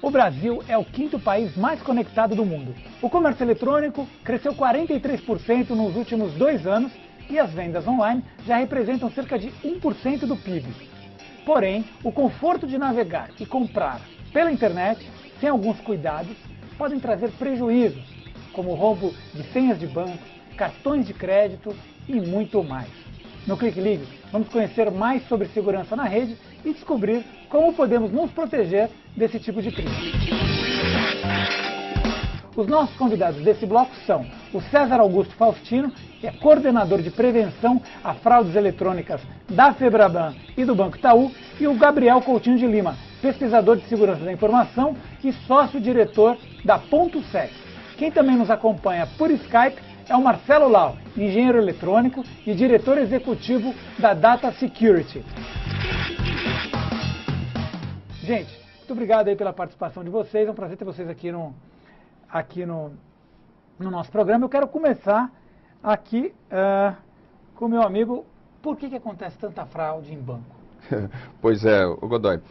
O Brasil é o quinto país mais conectado do mundo. O comércio eletrônico cresceu 43% nos últimos 2 anos e as vendas online já representam cerca de 1% do PIB. Porém, o conforto de navegar e comprar pela internet, sem alguns cuidados, podem trazer prejuízos, como o roubo de senhas de banco, cartões de crédito e muito mais. No ClickLeague, vamos conhecer mais sobre segurança na rede e descobrir como podemos nos proteger desse tipo de crime. Os nossos convidados desse bloco são o César Augusto Faustino, que é coordenador de prevenção a fraudes eletrônicas da Febraban e do Banco Itaú, e o Gabriel Coutinho de Lima, pesquisador de segurança da informação e sócio-diretor da Ponto Sec. Quem também nos acompanha por Skype é o Marcelo Lau, engenheiro eletrônico e diretor executivo da Data Security. Gente, muito obrigado aí pela participação de vocês, é um prazer ter vocês aqui no nosso programa. Eu quero começar aqui com o meu amigo. Por que acontece tanta fraude em banco? Pois é, Godoy,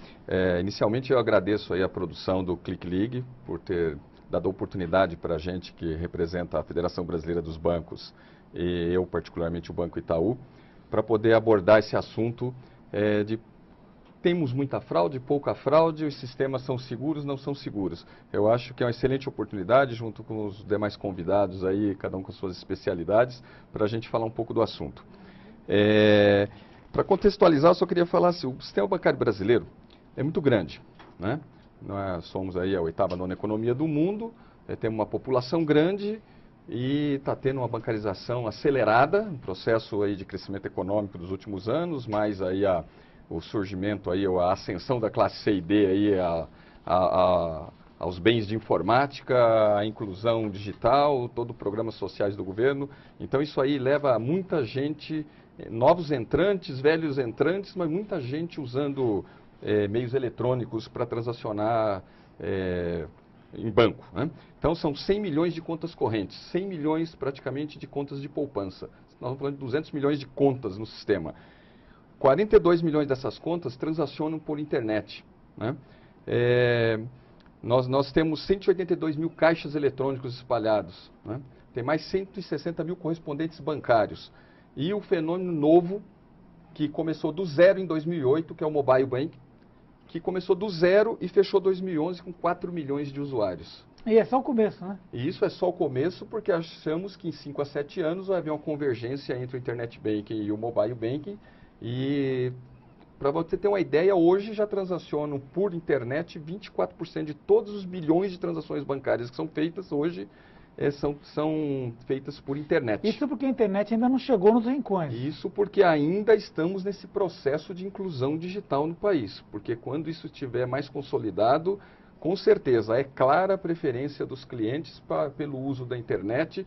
inicialmente eu agradeço aí a produção do ClickLeague por ter dado a oportunidade para a gente que representa a Federação Brasileira dos Bancos e eu particularmente o Banco Itaú, para poder abordar esse assunto de temos muita fraude, pouca fraude, os sistemas são seguros, não são seguros. Eu acho que é uma excelente oportunidade, junto com os demais convidados aí, cada um com suas especialidades, para a gente falar um pouco do assunto. Para contextualizar, eu só queria falar assim, o sistema bancário brasileiro é muito grande, né? Nós somos aí a 8ª, 9ª economia do mundo, temos uma população grande e está tendo uma bancarização acelerada, um processo aí de crescimento econômico dos últimos anos, mais aí o surgimento, aí, a ascensão da classe C e D aí, aos bens de informática, a inclusão digital, todo programas sociais do governo. Então isso aí leva a muita gente, novos entrantes, velhos entrantes, mas muita gente usando meios eletrônicos para transacionar em banco, né? Então são 100 milhões de contas correntes, 100 milhões praticamente de contas de poupança. Nós estamos falando de 200 milhões de contas no sistema. 42 milhões dessas contas transacionam por internet, né? Nós temos 182 mil caixas eletrônicos espalhados, né? Tem mais 160 mil correspondentes bancários. E o fenômeno novo, que começou do zero em 2008, que é o Mobile Bank, que começou do zero e fechou 2011 com 4 milhões de usuários. E é só o começo, né? E isso é só o começo, porque achamos que em 5 a 7 anos vai haver uma convergência entre o Internet Banking e o Mobile Banking. E, para você ter uma ideia, hoje já transacionam por internet 24% de todos os bilhões de transações bancárias que são feitas hoje, são feitas por internet. Isso porque a internet ainda não chegou nos rincões. Isso porque ainda estamos nesse processo de inclusão digital no país. Porque quando isso estiver mais consolidado, com certeza é clara a preferência dos clientes pelo uso da internet.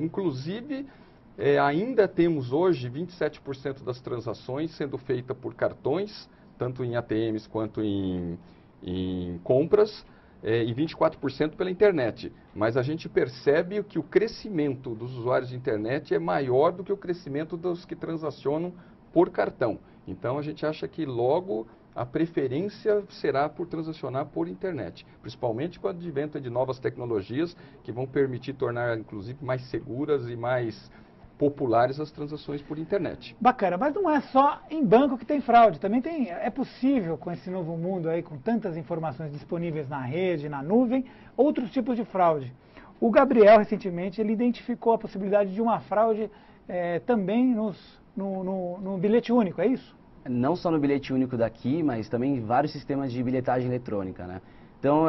Inclusive, ainda temos hoje 27% das transações sendo feitas por cartões, tanto em ATMs quanto em compras, e 24% pela internet. Mas a gente percebe que o crescimento dos usuários de internet é maior do que o crescimento dos que transacionam por cartão. Então a gente acha que logo a preferência será por transacionar por internet, principalmente com o advento de novas tecnologias que vão permitir tornar, inclusive, mais seguras e mais populares as transações por internet. Bacana, mas não é só em banco que tem fraude, também é possível com esse novo mundo aí, com tantas informações disponíveis na rede, na nuvem, outros tipos de fraude. O Gabriel, recentemente, ele identificou a possibilidade de uma fraude também no bilhete único, é isso? Não só no bilhete único daqui, mas também em vários sistemas de bilhetagem eletrônica, né? Então,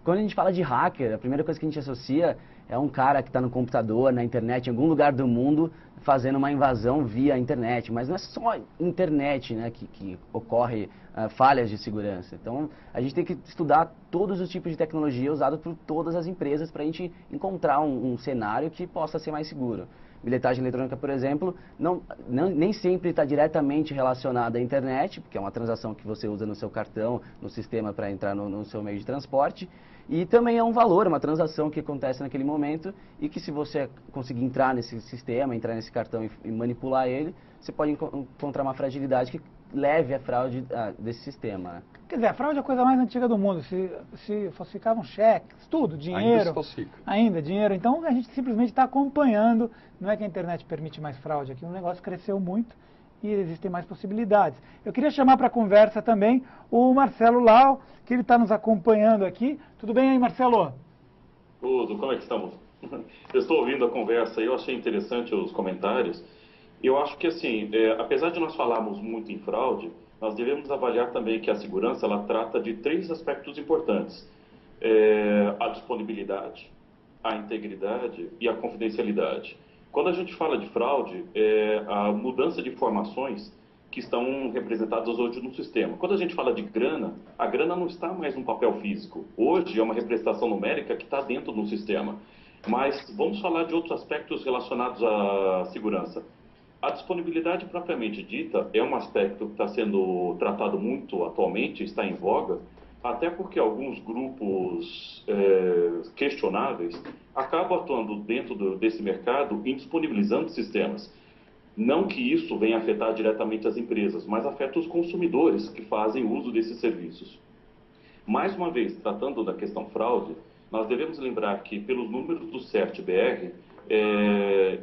quando a gente fala de hacker, a primeira coisa que a gente associa é um cara que está no computador, na internet, em algum lugar do mundo, fazendo uma invasão via internet. Mas não é só internet, né, que ocorre falhas de segurança. Então, a gente tem que estudar todos os tipos de tecnologia usados por todas as empresas para a gente encontrar um cenário que possa ser mais seguro. Bilhetagem eletrônica, por exemplo, nem sempre está diretamente relacionada à internet, porque é uma transação que você usa no seu cartão, no sistema para entrar no seu meio de transporte. E também é um valor, uma transação que acontece naquele momento e que se você conseguir entrar nesse sistema, entrar nesse cartão e manipular ele, você pode encontrar uma fragilidade que leve a fraude desse sistema, né? Quer dizer, a fraude é a coisa mais antiga do mundo. Se falsificavam cheques, tudo, dinheiro. Ainda se falsifica. Ainda, dinheiro. Então a gente simplesmente está acompanhando. Não é que a internet permite mais fraude aqui, o negócio cresceu muito e existem mais possibilidades. Eu queria chamar para a conversa também o Marcelo Lau, que ele está nos acompanhando aqui. Tudo bem aí, Marcelo? Tudo, como é que estamos? Eu estou ouvindo a conversa e eu achei interessante os comentários. Eu acho que, assim, apesar de nós falarmos muito em fraude, nós devemos avaliar também que a segurança ela trata de 3 aspectos importantes. A disponibilidade, a integridade e a confidencialidade. Quando a gente fala de fraude, a mudança de informações que estão representadas hoje no sistema. Quando a gente fala de grana, a grana não está mais no papel físico. Hoje é uma representação numérica que está dentro do sistema. Mas vamos falar de outros aspectos relacionados à segurança. A disponibilidade propriamente dita é um aspecto que está sendo tratado muito atualmente, está em voga, até porque alguns grupos questionáveis acabam atuando dentro desse mercado em disponibilizando sistemas. Não que isso venha afetar diretamente as empresas, mas afeta os consumidores que fazem uso desses serviços. Mais uma vez, tratando da questão fraude, nós devemos lembrar que, pelos números do CERT-BR,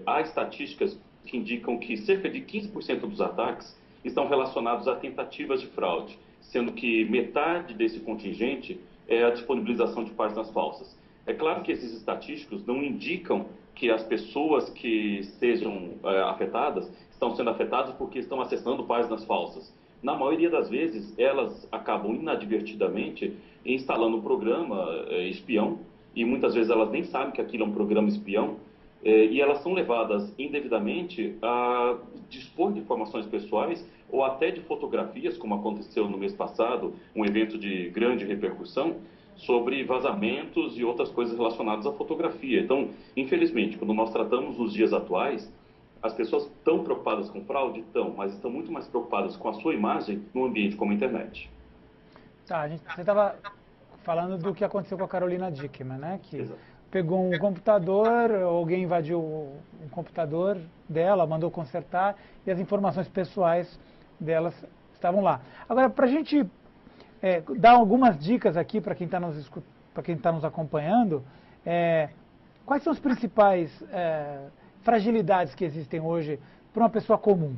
há estatísticas que indicam que cerca de 15% dos ataques estão relacionados a tentativas de fraude, sendo que metade desse contingente é a disponibilização de páginas falsas. É claro que esses estatísticos não indicam que as pessoas que sejam afetadas estão sendo afetadas porque estão acessando páginas falsas. Na maioria das vezes, elas acabam inadvertidamente instalando um programa espião, e muitas vezes elas nem sabem que aquilo é um programa espião, e elas são levadas indevidamente a dispor de informações pessoais ou até de fotografias, como aconteceu no mês passado, um evento de grande repercussão, sobre vazamentos e outras coisas relacionadas à fotografia. Então, infelizmente, quando nós tratamos nos dias atuais, as pessoas estão preocupadas com fraude? Estão, mas estão muito mais preocupadas com a sua imagem no ambiente como a internet. Tá, você estava falando do que aconteceu com a Carolina Dickmann, né? Que Exato. pegou um computador, alguém invadiu um computador dela, mandou consertar e as informações pessoais delas estavam lá. Agora, para a gente dar algumas dicas aqui para quem está nos acompanhando, quais são as principais fragilidades que existem hoje para uma pessoa comum,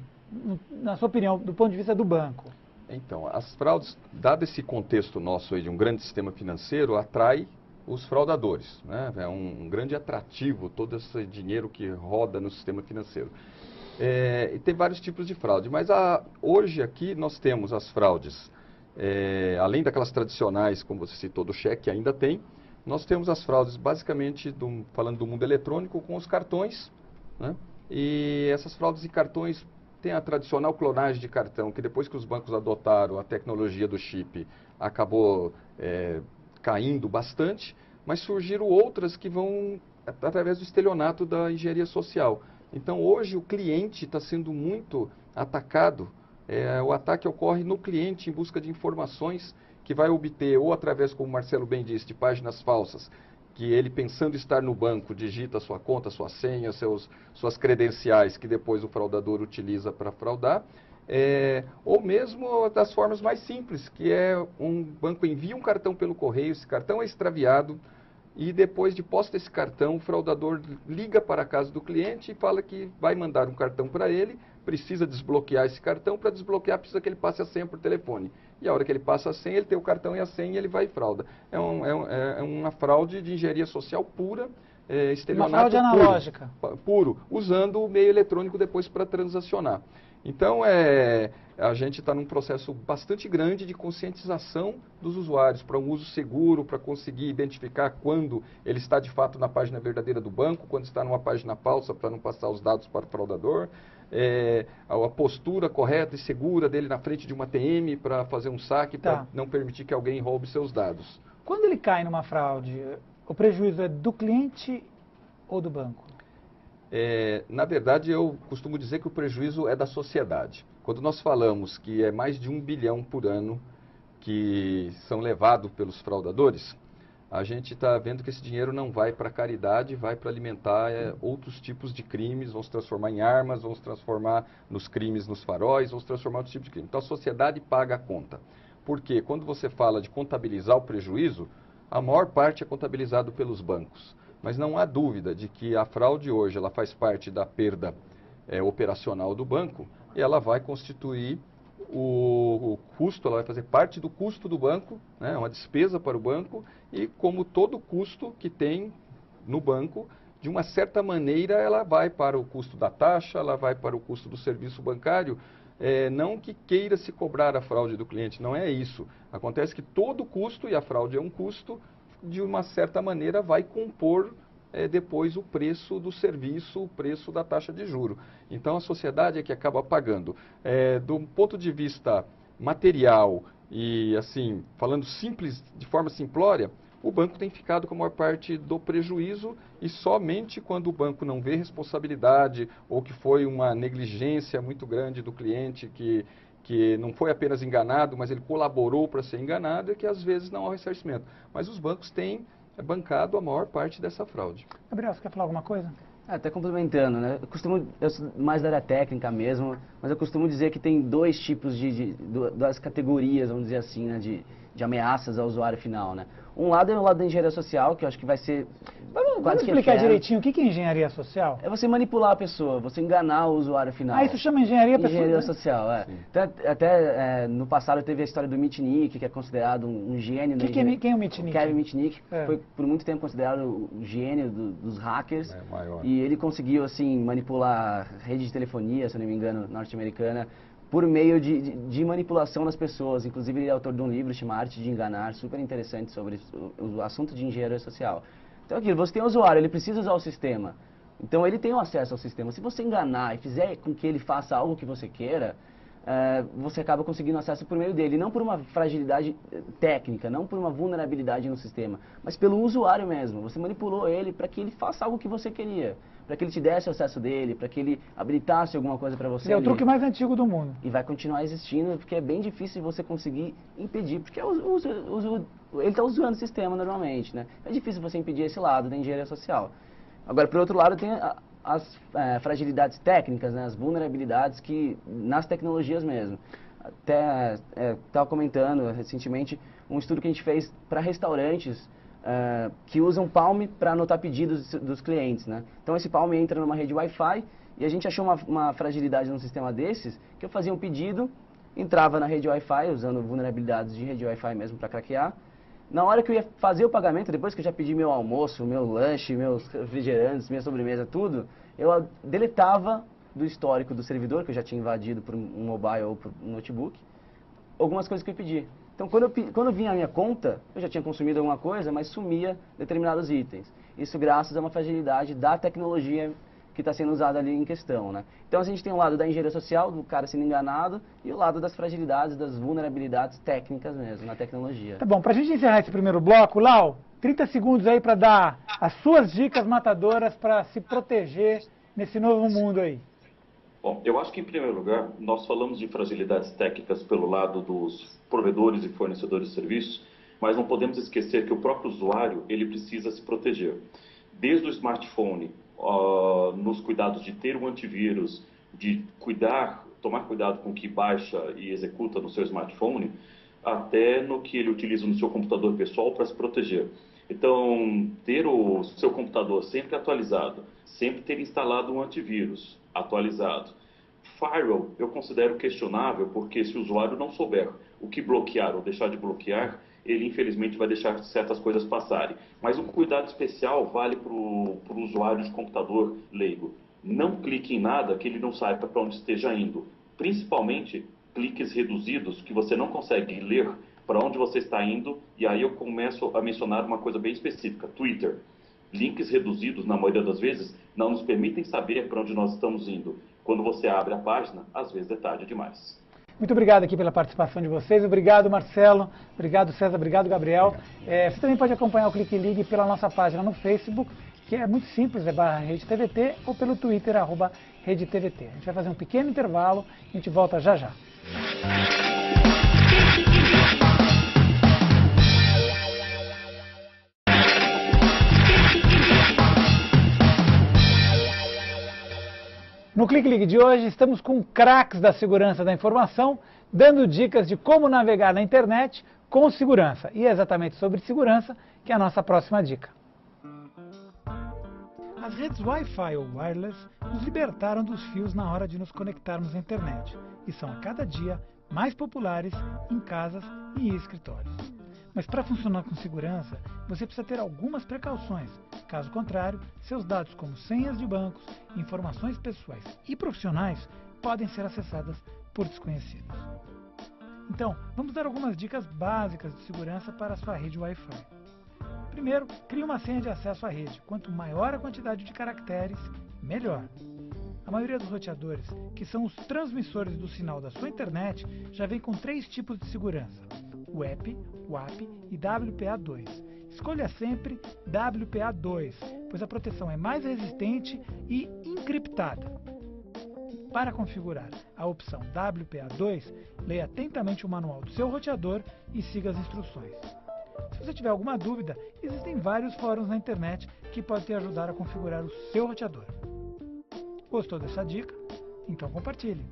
na sua opinião, do ponto de vista do banco? Então, as fraudes, dado esse contexto nosso aí de um grande sistema financeiro, atrai os fraudadores, né? É um grande atrativo todo esse dinheiro que roda no sistema financeiro. E tem vários tipos de fraude, mas hoje aqui nós temos as fraudes, além daquelas tradicionais, como você citou, do cheque, ainda tem, nós temos as fraudes basicamente, falando do mundo eletrônico, com os cartões, né? E essas fraudes de cartões tem a tradicional clonagem de cartão, que depois que os bancos adotaram a tecnologia do chip, acabou caindo bastante, mas surgiram outras que vão através do estelionato da engenharia social. Então, hoje, o cliente está sendo muito atacado. O ataque ocorre no cliente em busca de informações que vai obter, ou através, como o Marcelo bem disse, de páginas falsas, que ele, pensando estar no banco, digita sua conta, sua senha, suas credenciais, que depois o fraudador utiliza para fraudar, ou mesmo das formas mais simples, que um banco envia um cartão pelo correio, esse cartão é extraviado, e depois de posse desse cartão, o fraudador liga para a casa do cliente e fala que vai mandar um cartão para ele, precisa desbloquear esse cartão, para desbloquear precisa que ele passe a senha por telefone. E a hora que ele passa a senha, ele tem o cartão e a senha e ele vai e frauda. É uma fraude de engenharia social pura, estelionato uma fraude analógica. Puro, usando o meio eletrônico depois para transacionar. Então, a gente está num processo bastante grande de conscientização dos usuários para um uso seguro, para conseguir identificar quando ele está de fato na página verdadeira do banco, quando está numa página falsa para não passar os dados para o fraudador, a postura correta e segura dele na frente de uma ATM para fazer um saque, para não permitir que alguém roube seus dados. Quando ele cai numa fraude, o prejuízo é do cliente ou do banco? Na verdade, eu costumo dizer que o prejuízo é da sociedade. Quando nós falamos que é mais de 1 bilhão por ano que são levados pelos fraudadores, a gente está vendo que esse dinheiro não vai para caridade, vai para alimentar outros tipos de crimes, vão se transformar em armas, vão se transformar nos crimes nos faróis, vão se transformar em outros tipos de crime. Então a sociedade paga a conta. Porque quando você fala de contabilizar o prejuízo, a maior parte é contabilizado pelos bancos. Mas não há dúvida de que a fraude hoje ela faz parte da perda operacional do banco e ela vai constituir o custo, ela vai fazer parte do custo do banco, né, uma despesa para o banco, e como todo custo que tem no banco, de uma certa maneira ela vai para o custo da taxa, ela vai para o custo do serviço bancário, não que queira se cobrar a fraude do cliente, não é isso. Acontece que todo custo, e a fraude é um custo, de uma certa maneira vai compor depois o preço do serviço, o preço da taxa de juro. Então a sociedade é que acaba pagando. Do ponto de vista material e assim, falando simples, de forma simplória, o banco tem ficado com a maior parte do prejuízo e somente quando o banco não vê responsabilidade ou que foi uma negligência muito grande do cliente que não foi apenas enganado, mas ele colaborou para ser enganado, é que às vezes não há ressarcimento. Mas os bancos têm bancado a maior parte dessa fraude. Gabriel, você quer falar alguma coisa? Até complementando, né? Eu sou mais da área técnica mesmo, mas eu costumo dizer que tem dois tipos duas categorias, vamos dizer assim, né, de ameaças ao usuário final, né? Um lado é o lado da engenharia social, que eu acho que vai ser... Vamos explicar direitinho o que é engenharia social? É você manipular a pessoa, você enganar o usuário final. Ah, isso chama engenharia pessoal? Engenharia social, é. Até no passado teve a história do Mitnick, que é considerado um gênio da engenharia. Quem é o Mitnick? Kevin Mitnick, foi por muito tempo considerado o gênio dos hackers. Maior. E ele conseguiu, assim, manipular a rede de telefonia, se eu não me engano, norte-americana, por meio de manipulação das pessoas. Inclusive, ele é autor de um livro chamado Arte de Enganar, super interessante sobre o assunto de engenharia social. Então, aquilo, você tem um usuário, ele precisa usar o sistema. Então, ele tem o acesso ao sistema. Se você enganar e fizer com que ele faça algo que você queira, você acaba conseguindo acesso por meio dele. Não por uma fragilidade técnica, não por uma vulnerabilidade no sistema, mas pelo usuário mesmo. Você manipulou ele para que ele faça algo que você queria. Para que ele te desse o acesso dele, para que ele habilitasse alguma coisa para você. É o truque mais antigo do mundo. E vai continuar existindo, porque é bem difícil você conseguir impedir, porque ele está usando o sistema normalmente, né? É difícil você impedir esse lado da engenharia social. Agora, por outro lado, tem as fragilidades técnicas, né? As vulnerabilidades que nas tecnologias mesmo. Até estava comentando recentemente um estudo que a gente fez para restaurantes que usam Palm para anotar pedidos dos clientes, né? Então esse Palm entra numa rede Wi-Fi e a gente achou uma fragilidade num sistema desses, que eu fazia um pedido, entrava na rede Wi-Fi, usando vulnerabilidades de rede Wi-Fi mesmo para craquear. Na hora que eu ia fazer o pagamento, depois que eu já pedi meu almoço, meu lanche, meus refrigerantes, minha sobremesa, tudo, eu deletava do histórico do servidor, que eu já tinha invadido por um mobile ou por um notebook, algumas coisas que eu pedi. Então, quando vinha a minha conta, eu já tinha consumido alguma coisa, mas sumia determinados itens. Isso graças a uma fragilidade da tecnologia que está sendo usada ali em questão, né? Então, a gente tem o lado da engenharia social, do cara sendo enganado, e o lado das fragilidades, das vulnerabilidades técnicas mesmo, na tecnologia. Tá bom, pra gente encerrar esse primeiro bloco, Lau, 30 segundos aí para dar as suas dicas matadoras para se proteger nesse novo mundo aí. Bom, eu acho que, em primeiro lugar, nós falamos de fragilidades técnicas pelo lado dos provedores e fornecedores de serviços, mas não podemos esquecer que o próprio usuário, ele precisa se proteger. Desde o smartphone, nos cuidados de ter um antivírus, de tomar cuidado com o que baixa e executa no seu smartphone, até no que ele utiliza no seu computador pessoal para se proteger. Então, ter o seu computador sempre atualizado, sempre ter instalado um antivírus atualizado. Firewall eu considero questionável, porque se o usuário não souber o que bloquear ou deixar de bloquear, ele infelizmente vai deixar certas coisas passarem. Mas um cuidado especial vale para o usuário de computador leigo. Não clique em nada que ele não saiba para onde esteja indo. Principalmente cliques reduzidos que você não consegue ler para onde você está indo. E aí eu começo a mencionar uma coisa bem específica. Twitter. Links reduzidos, na maioria das vezes, não nos permitem saber para onde nós estamos indo. Quando você abre a página, às vezes é tarde demais. Muito obrigado aqui pela participação de vocês. Obrigado, Marcelo. Obrigado, César. Obrigado, Gabriel. Você também pode acompanhar o Clique Ligue pela nossa página no Facebook, que é muito simples, é /RedeTVT, ou pelo Twitter, @RedeTVT. A gente vai fazer um pequeno intervalo e a gente volta já já. No Clique Ligue de hoje, estamos com craques da segurança da informação, dando dicas de como navegar na internet com segurança. E é exatamente sobre segurança que é a nossa próxima dica. As redes Wi-Fi ou wireless nos libertaram dos fios na hora de nos conectarmos à internet e são a cada dia mais populares em casas e escritórios. Mas para funcionar com segurança, você precisa ter algumas precauções. Caso contrário, seus dados como senhas de bancos, informações pessoais e profissionais podem ser acessadas por desconhecidos. Então, vamos dar algumas dicas básicas de segurança para a sua rede Wi-Fi. Primeiro, crie uma senha de acesso à rede. Quanto maior a quantidade de caracteres, melhor. A maioria dos roteadores, que são os transmissores do sinal da sua internet, já vem com 3 tipos de segurança: WEP, WAP e WPA2. Escolha sempre WPA2, pois a proteção é mais resistente e encriptada. Para configurar a opção WPA2, leia atentamente o manual do seu roteador e siga as instruções. Se você tiver alguma dúvida, existem vários fóruns na internet que podem te ajudar a configurar o seu roteador. Gostou dessa dica? Então compartilhe.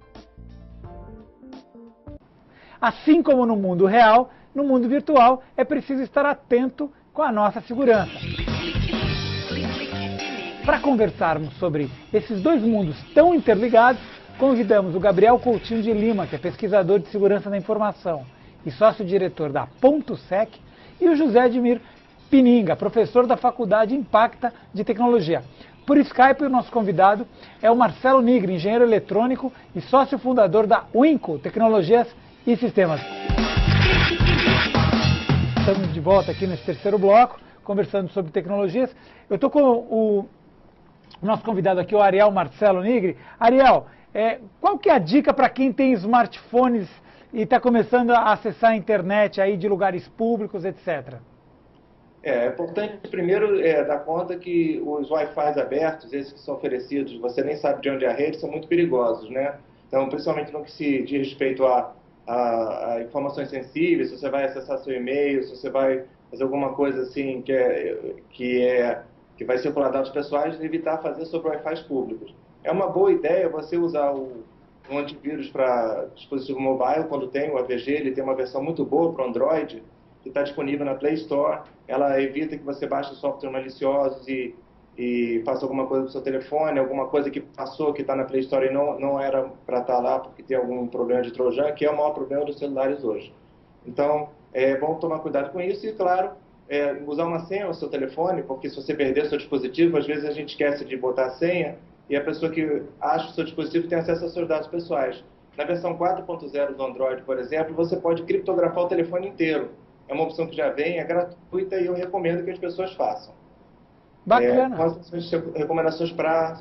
Assim como no mundo real, no mundo virtual é preciso estar atento com a nossa segurança. Para conversarmos sobre esses dois mundos tão interligados, convidamos o Gabriel Coutinho de Lima, que é pesquisador de segurança da informação e sócio-diretor da PontoSec, e o José Edmir Pininga, professor da Faculdade Impacta de Tecnologia. Por Skype, o nosso convidado é o Marcelo Nigri, engenheiro eletrônico e sócio fundador da Winco Tecnologias e Sistemas. Estamos de volta aqui nesse terceiro bloco, conversando sobre tecnologias. Eu estou com o nosso convidado aqui, o Ariel Marcelo Nigri. Ariel, qual que é a dica para quem tem smartphones e está começando a acessar a internet aí de lugares públicos, etc.? É importante, primeiro, dar conta que os Wi-Fi abertos, esses que são oferecidos, você nem sabe de onde é a rede, são muito perigosos, né? Então, principalmente no que se diz respeito a informações sensíveis, se você vai acessar seu e-mail, se você vai fazer alguma coisa assim que vai circular dados pessoais, evitar fazer sobre Wi-Fi públicos. É uma boa ideia você usar um antivírus para dispositivo mobile, quando tem o AVG, ele tem uma versão muito boa para o Android, que está disponível na Play Store. Ela evita que você baixe softwares maliciosos e faça alguma coisa no seu telefone, alguma coisa que passou, que está na Play Store e não era para estar lá porque tem algum problema de Trojan, que é o maior problema dos celulares hoje. Então, é bom tomar cuidado com isso e, claro, usar uma senha no seu telefone, porque se você perder o seu dispositivo, às vezes a gente esquece de botar a senha e a pessoa que acha o seu dispositivo tem acesso aos seus dados pessoais. Na versão 4.0 do Android, por exemplo, você pode criptografar o telefone inteiro. É uma opção que já vem, é gratuita e eu recomendo que as pessoas façam. Bacana. Recomendações para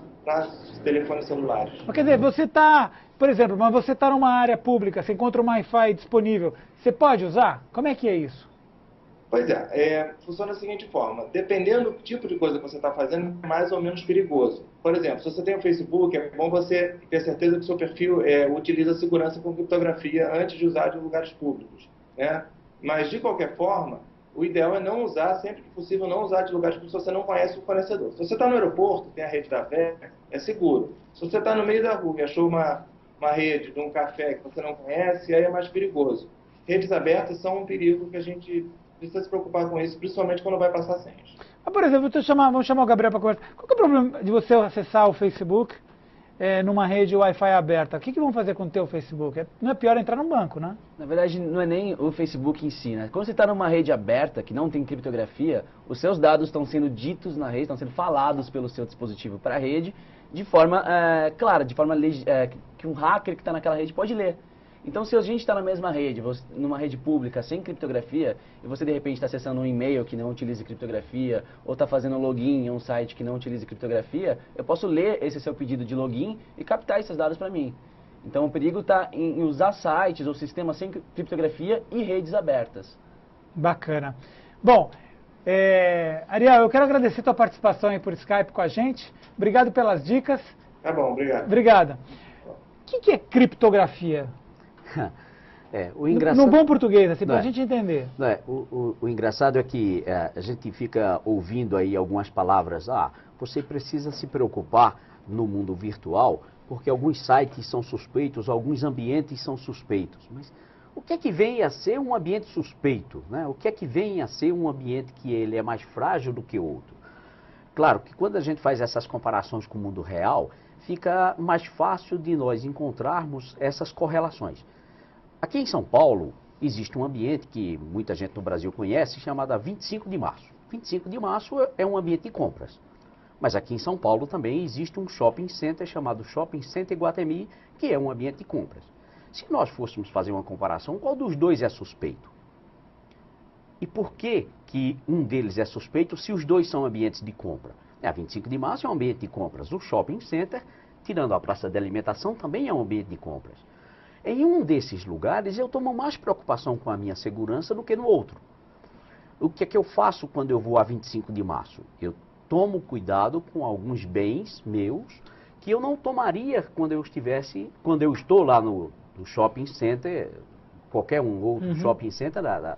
telefones celulares. Quer dizer, você está, por exemplo, mas você está numa área pública, você encontra um Wi-Fi disponível, você pode usar? Como é que é isso? Pois funciona da seguinte forma, dependendo do tipo de coisa que você está fazendo, é mais ou menos perigoso. Por exemplo, se você tem o Facebook, é bom você ter certeza que o seu perfil utiliza segurança com criptografia antes de usar de lugares públicos, né? Mas, de qualquer forma, o ideal é não usar, sempre que possível, não usar de lugares públicos se você não conhece o fornecedor. Se você está no aeroporto, tem a rede da VEC, é seguro. Se você está no meio da rua e achou uma rede de um café que você não conhece, aí é mais perigoso. Redes abertas são um perigo que a gente precisa se preocupar com isso, principalmente quando vai passar senhas. Por exemplo, vamos chamar o Gabriel para conversar. Qual que é o problema de você acessar o Facebook numa rede Wi-Fi aberta? O que vão fazer com o teu Facebook? Não é pior entrar num banco, né? Na verdade, não é nem o Facebook em si, né? Quando você está numa rede aberta, que não tem criptografia, os seus dados estão sendo ditos na rede, estão sendo falados pelo seu dispositivo para a rede, de forma clara, de forma que um hacker que está naquela rede pode ler. Então, se a gente está na mesma rede, numa rede pública, sem criptografia, e você de repente está acessando um e-mail que não utiliza criptografia, ou está fazendo login em um site que não utiliza criptografia, eu posso ler esse seu pedido de login e captar esses dados para mim. Então, o perigo está em usar sites ou sistemas sem criptografia e redes abertas. Bacana. Bom, Ariel, eu quero agradecer a tua participação aí por Skype com a gente. Obrigado pelas dicas. Tá bom, obrigado. Obrigado. O que é criptografia? O engraçado... No bom português, assim, para a gente entender. O engraçado é que a gente fica ouvindo aí algumas palavras. Você precisa se preocupar no mundo virtual porque alguns sites são suspeitos, alguns ambientes são suspeitos. Mas o que é que vem a ser um ambiente suspeito, né? O que é que vem a ser um ambiente que ele é mais frágil do que o outro? Claro que quando a gente faz essas comparações com o mundo real, fica mais fácil de nós encontrarmos essas correlações. Aqui em São Paulo, existe um ambiente que muita gente no Brasil conhece, chamado 25 de Março. 25 de Março é um ambiente de compras. Mas aqui em São Paulo também existe um shopping center chamado Shopping Center Iguatemi, que é um ambiente de compras. Se nós fôssemos fazer uma comparação, qual dos dois é suspeito? E por que que um deles é suspeito se os dois são ambientes de compra? A 25 de Março é um ambiente de compras. O shopping center, tirando a praça de alimentação, também é um ambiente de compras. Em um desses lugares, eu tomo mais preocupação com a minha segurança do que no outro. O que é que eu faço quando eu vou a 25 de Março? Eu tomo cuidado com alguns bens meus que eu não tomaria quando eu estou lá no shopping center, qualquer um outro shopping center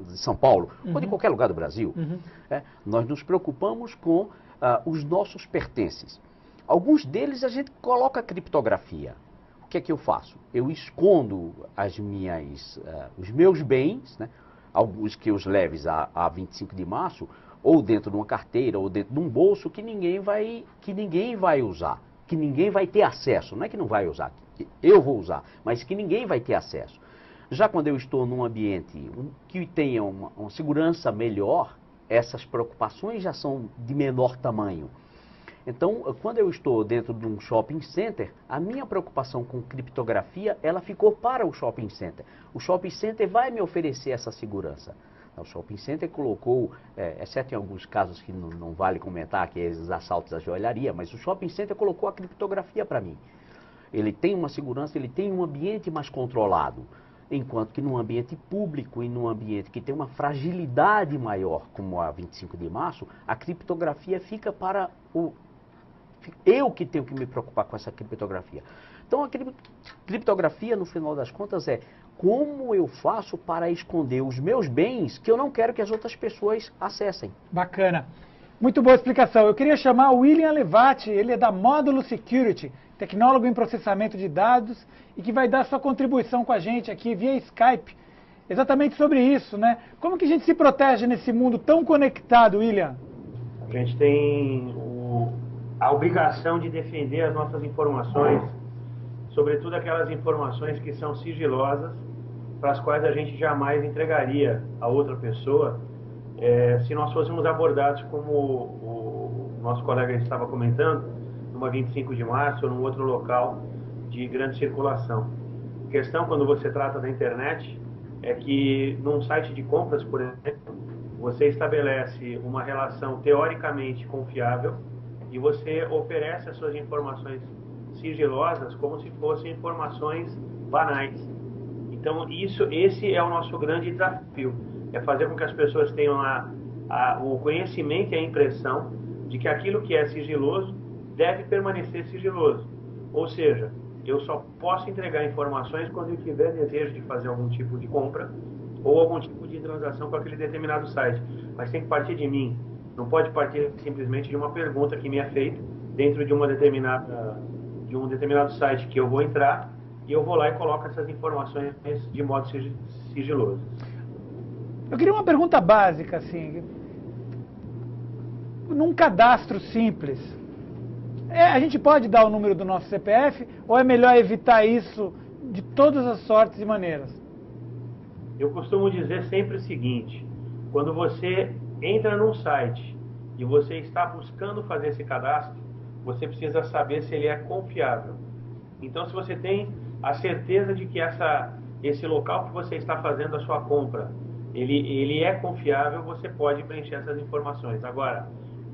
de São Paulo, ou de qualquer lugar do Brasil. Nós nos preocupamos com os nossos pertences. Alguns deles a gente coloca criptografia. O que é que eu faço? Eu escondo os meus bens, né, alguns que os leves a 25 de março, ou dentro de uma carteira, ou dentro de um bolso que ninguém vai usar, que ninguém vai ter acesso. Não é que não vai usar, que eu vou usar, mas que ninguém vai ter acesso. Já quando eu estou num ambiente que tenha uma segurança melhor, essas preocupações já são de menor tamanho. Então, quando eu estou dentro de um shopping center, a minha preocupação com criptografia, ela ficou para o shopping center. O shopping center vai me oferecer essa segurança. O shopping center colocou, exceto em alguns casos que não vale comentar, que é os assaltos à joalharia, mas o shopping center colocou a criptografia para mim. Ele tem uma segurança, ele tem um ambiente mais controlado. Enquanto que num ambiente público e num ambiente que tem uma fragilidade maior, como a 25 de março, a criptografia fica para eu que tenho que me preocupar com essa criptografia. Então a criptografia, no final das contas, é como eu faço para esconder os meus bens que eu não quero que as outras pessoas acessem. Bacana. Muito boa explicação. Eu queria chamar o William Levati, ele é da Módulo Security, tecnólogo em processamento de dados e que vai dar sua contribuição com a gente aqui via Skype, exatamente sobre isso, né? Como que a gente se protege nesse mundo tão conectado, William? A gente tem a obrigação de defender as nossas informações, sobretudo aquelas informações que são sigilosas, para as quais a gente jamais entregaria a outra pessoa, se nós fôssemos abordados como o nosso colega estava comentando, numa 25 de março ou num outro local de grande circulação. A questão, quando você trata da internet, é que num site de compras, por exemplo, você estabelece uma relação teoricamente confiável e você oferece as suas informações sigilosas como se fossem informações banais. Então, esse é o nosso grande desafio, é fazer com que as pessoas tenham o conhecimento e a impressão de que aquilo que é sigiloso deve permanecer sigiloso. Ou seja, eu só posso entregar informações quando eu tiver desejo de fazer algum tipo de compra ou algum tipo de transação com aquele determinado site. Mas tem que partir de mim. Não pode partir simplesmente de uma pergunta que me é feita dentro de um determinado site que eu vou entrar e eu vou lá e coloco essas informações de modo sigiloso. Eu queria uma pergunta básica, assim. Num cadastro simples, a gente pode dar o número do nosso CPF ou é melhor evitar isso de todas as sortes e maneiras? Eu costumo dizer sempre o seguinte: quando você entra num site e você está buscando fazer esse cadastro, você precisa saber se ele é confiável. Então, se você tem a certeza de que esse local que você está fazendo a sua compra, ele é confiável, você pode preencher essas informações. Agora,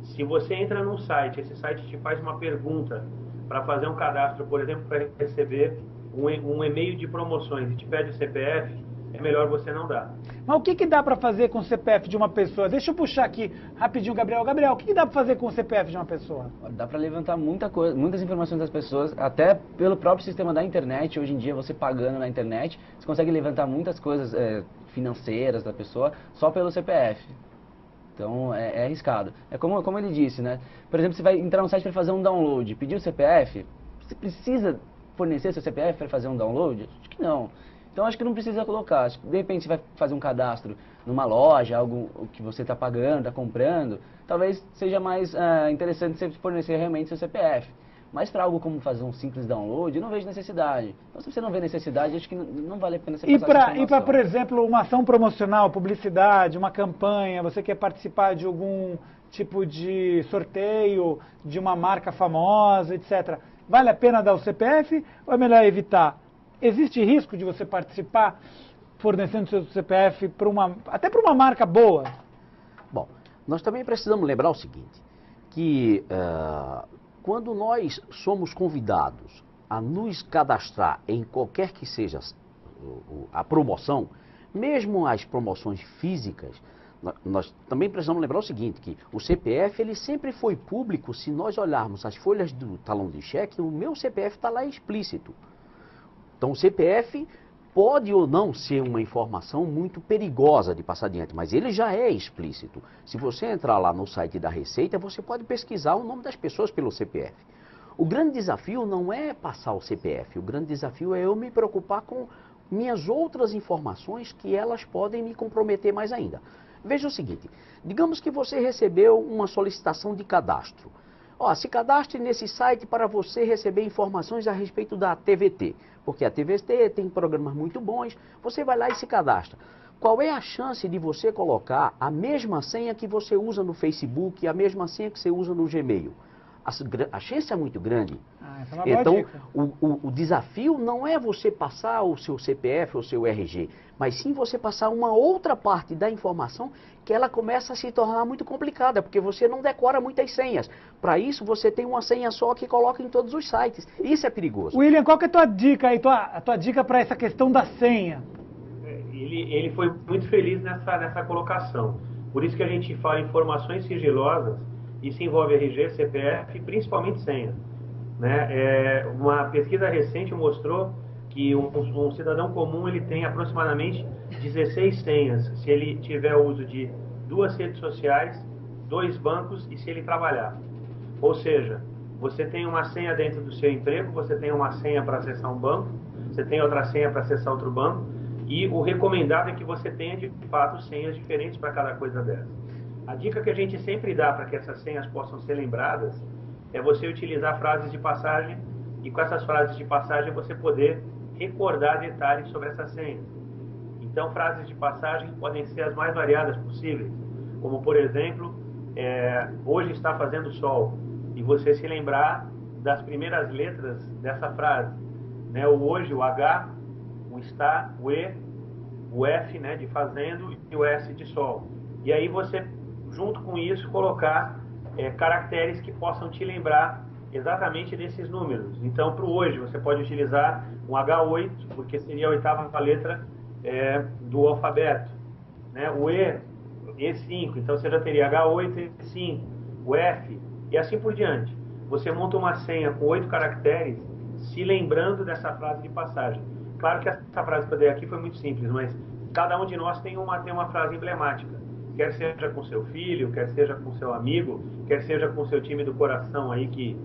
se você entra num site, esse site te faz uma pergunta para fazer um cadastro, por exemplo, para receber um e-mail de promoções e te pede o CPF, é melhor você não dar. Mas o que dá para fazer com o CPF de uma pessoa? Deixa eu puxar aqui rapidinho, Gabriel. Gabriel, o que dá para fazer com o CPF de uma pessoa? Dá para levantar muitas informações das pessoas, até pelo próprio sistema da internet. Hoje em dia, você pagando na internet, você consegue levantar muitas coisas financeiras da pessoa só pelo CPF. Então, é arriscado. É como ele disse, né? Por exemplo, você vai entrar no site para fazer um download, pedir o CPF, Você precisa fornecer seu CPF para fazer um download? Acho que não. Então acho que não precisa colocar. Acho que de repente você vai fazer um cadastro numa loja, algo que você está pagando, está comprando, talvez seja mais interessante você fornecer realmente seu CPF. Mas para algo como fazer um simples download, eu não vejo necessidade. Então se você não vê necessidade, acho que não vale a pena você passar essa informação. E para, por exemplo, uma ação promocional, publicidade, uma campanha, você quer participar de algum tipo de sorteio, de uma marca famosa, etc. Vale a pena dar o CPF ou é melhor evitar? Existe risco de você participar fornecendo seu CPF até para uma marca boa? Bom, nós também precisamos lembrar o seguinte, que quando nós somos convidados a nos cadastrar em qualquer que seja a promoção, mesmo as promoções físicas, nós também precisamos lembrar o seguinte, que o CPF ele sempre foi público. Se nós olharmos as folhas do talão de cheque, o meu CPF está lá explícito. Então o CPF pode ou não ser uma informação muito perigosa de passar adiante, mas ele já é explícito. Se você entrar lá no site da Receita, você pode pesquisar o nome das pessoas pelo CPF. O grande desafio não é passar o CPF, o grande desafio é eu me preocupar com minhas outras informações que elas podem me comprometer mais ainda. Veja o seguinte, digamos que você recebeu uma solicitação de cadastro. Se cadastre nesse site para você receber informações a respeito da TVT, porque a TVT tem programas muito bons, você vai lá e se cadastra. Qual é a chance de você colocar a mesma senha que você usa no Facebook, a mesma senha que você usa no Gmail? A chance é muito grande. Essa é uma boa então, dica. o desafio não é você passar o seu CPF ou o seu RG, mas sim você passar uma outra parte da informação que ela começa a se tornar muito complicada, porque você não decora muitas senhas. Para isso, você tem uma senha só que coloca em todos os sites. Isso é perigoso. William, qual que é a tua dica aí, a tua dica para essa questão da senha? Ele foi muito feliz nessa colocação. Por isso que a gente fala em informações sigilosas. Isso envolve RG, CPF e principalmente senha. Né? Uma pesquisa recente mostrou que um cidadão comum ele tem aproximadamente 16 senhas se ele tiver uso de 2 redes sociais, 2 bancos e se ele trabalhar. Ou seja, você tem uma senha dentro do seu emprego, você tem uma senha para acessar um banco, você tem outra senha para acessar outro banco e o recomendado é que você tenha de fato senhas diferentes para cada coisa dessa. A dica que a gente sempre dá para que essas senhas possam ser lembradas é você utilizar frases de passagem e com essas frases de passagem você poder recordar detalhes sobre essa senha. Então, frases de passagem podem ser as mais variadas possíveis, como por exemplo, hoje está fazendo sol, e você se lembrar das primeiras letras dessa frase, né? O hoje, o H, o está, o E, o F, né, de fazendo e o S de sol. E aí você, junto com isso, colocar caracteres que possam te lembrar exatamente desses números. Então, para o hoje, você pode utilizar um H8, porque seria a 8ª letra do alfabeto. Né? O E5, então você já teria H8, E5, o F, e assim por diante. Você monta uma senha com 8 caracteres, se lembrando dessa frase de passagem. Claro que essa frase que eu dei aqui foi muito simples, mas cada um de nós tem uma frase emblemática. Quer seja com seu filho, quer seja com seu amigo, quer seja com seu time do coração aí que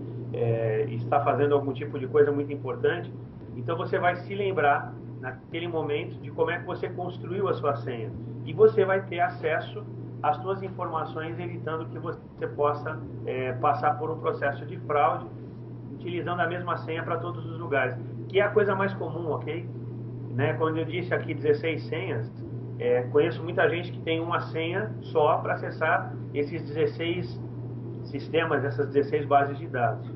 está fazendo algum tipo de coisa muito importante. Então você vai se lembrar naquele momento de como é que você construiu a sua senha. E você vai ter acesso às suas informações, evitando que você possa passar por um processo de fraude, utilizando a mesma senha para todos os lugares, que é a coisa mais comum, ok? Né? Quando eu disse aqui 16 senhas, conheço muita gente que tem uma senha só para acessar esses 16 sistemas, essas 16 bases de dados.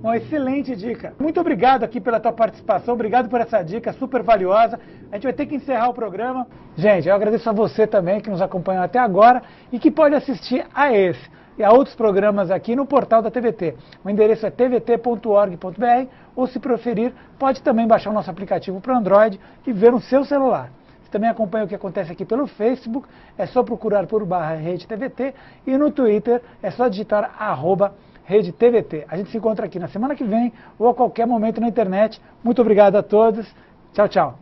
Uma excelente dica. Muito obrigado aqui pela tua participação, obrigado por essa dica super valiosa. A gente vai ter que encerrar o programa. Gente, eu agradeço a você também que nos acompanhou até agora e que pode assistir a esse e a outros programas aqui no portal da TVT. O endereço é tvt.org.br ou, se preferir, pode também baixar o nosso aplicativo para Android e ver no seu celular. Você também acompanha o que acontece aqui pelo Facebook, é só procurar por /RedeTVT e no Twitter é só digitar @RedeTVT. A gente se encontra aqui na semana que vem ou a qualquer momento na internet. Muito obrigado a todos. Tchau, tchau.